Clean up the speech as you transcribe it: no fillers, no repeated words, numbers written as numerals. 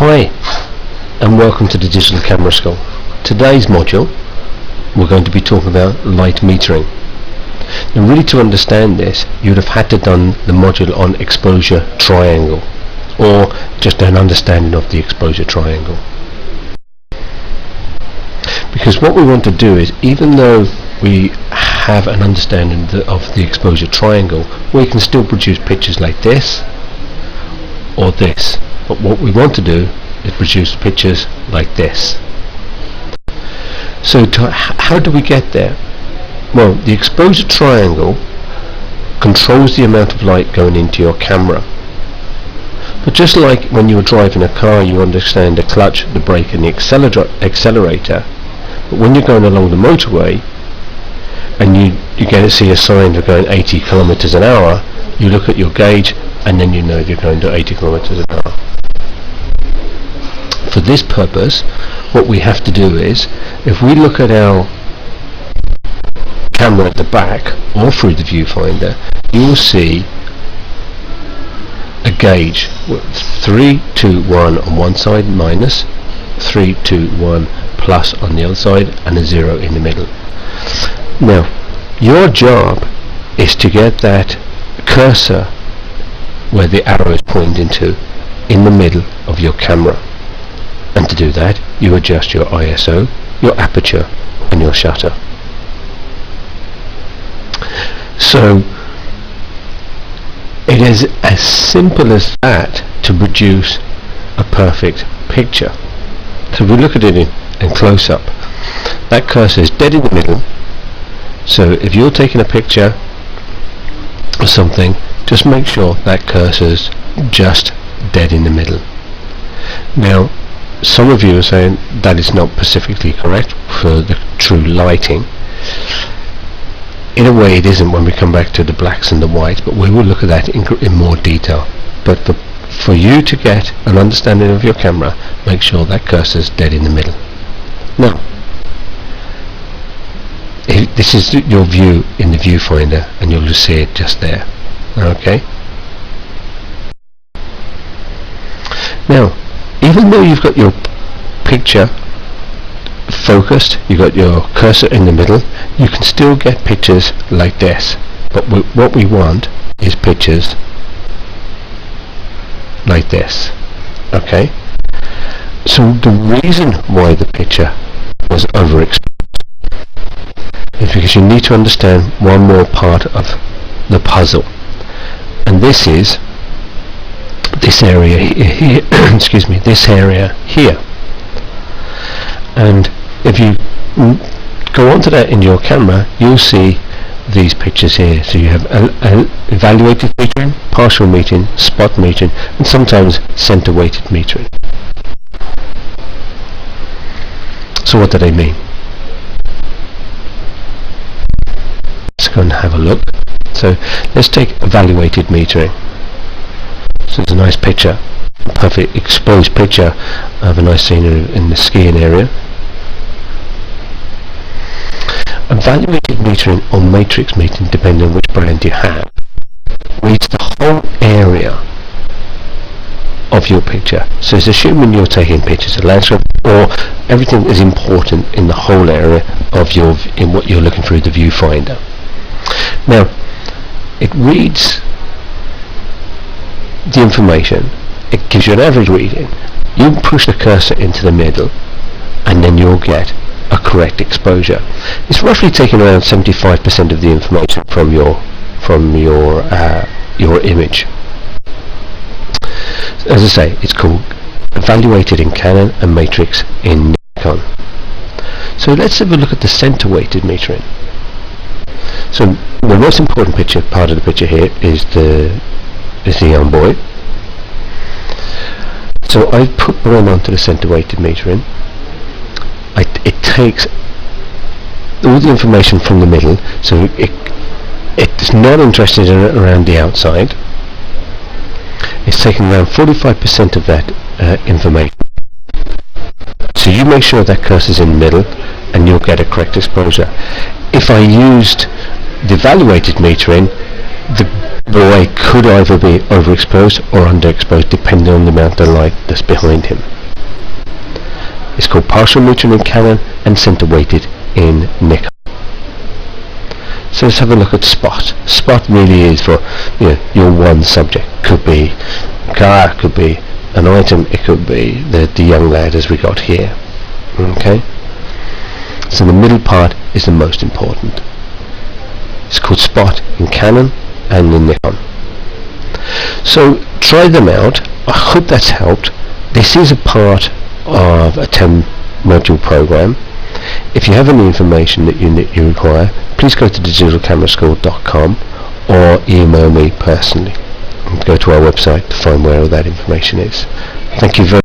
Hi and welcome to the Digital Camera School. Today's module we're going to be talking about light metering. Now really, to understand this, you'd have had to done the module on exposure triangle, or just an understanding of the exposure triangle. Because what we want to do is, even though we have an understanding of the exposure triangle, we can still produce pictures like this or this. But what we want to do is produce pictures like this. So how do we get there? Well, the exposure triangle controls the amount of light going into your camera. But just like when you're driving a car, you understand the clutch, the brake and the accelerator. But when you're going along the motorway and you get to see a sign for going 80 kilometers an hour, you look at your gauge and then you know you're going to 80 kilometers an hour. For this purpose, what we have to do is, if we look at our camera at the back or through the viewfinder, you will see a gauge with 3, 2, 1 on one side, minus 3, 2, 1 plus on the other side, and a 0 in the middle. Now, your job is to get that cursor where the arrow is pointing to in the middle of your camera. And to do that, you adjust your ISO, your aperture and your shutter. So it is as simple as that to produce a perfect picture. So if we look at it in close up, that cursor is dead in the middle. So if you're taking a picture of something, just make sure that cursor's just dead in the middle. Now, some of you are saying that is not specifically correct for the true lighting. In a way it isn't when we come back to the blacks and the whites, but we will look at that in more detail. But for you to get an understanding of your camera, make sure that cursor is dead in the middle. Now, this is your view in the viewfinder and you'll just see it just there. Okay? Now, even though you've got your picture focused, you've got your cursor in the middle, you can still get pictures like this. But what we want is pictures like this. Okay? So the reason why the picture was overexposed is because you need to understand one more part of the puzzle. And this is this area here, excuse me, this area here. And if you go onto that in your camera, you'll see these pictures here. So you have evaluated metering, partial metering, spot metering, and sometimes center weighted metering. So what do they mean? Let's go and have a look. So let's take evaluated metering. So it's a nice picture, a perfect exposed picture of a nice scenery in the skiing area. Evaluated metering or matrix metering, depending on which brand you have, reads the whole area of your picture. So it's assuming you're taking pictures of landscape, or everything is important in the whole area of in what you're looking through the viewfinder. Now, it reads the information, it gives you an average reading. You push the cursor into the middle and then you'll get a correct exposure. It's roughly taking around 75% of the information from your image. As I say, it's called evaluated in Canon and matrix in Nikon. So let's have a look at the center weighted metering. So the most important part of the picture here is the young boy. So I put mine onto the center weighted metering. It takes all the information from the middle, so it's not interested in around the outside. It's taking around 45% of that information. So you make sure that cursor's in the middle and you'll get a correct exposure. If I used the evaluated metering, the The way could either be overexposed or underexposed depending on the amount of light that's behind him. It's called partial neutral in Canon and center weighted in Nikon. So let's have a look at spot. Spot really is for your one subject. Could be a car, could be an item, it could be the young lad as we got here. Okay? So the middle part is the most important. It's called spot in Canon and in Nikon. So try them out. I hope that's helped. This is a part of a 10 module program. If you have any information that you require, please go to digitalcameraschool.com or email me personally. And go to our website to find where all that information is. Thank you very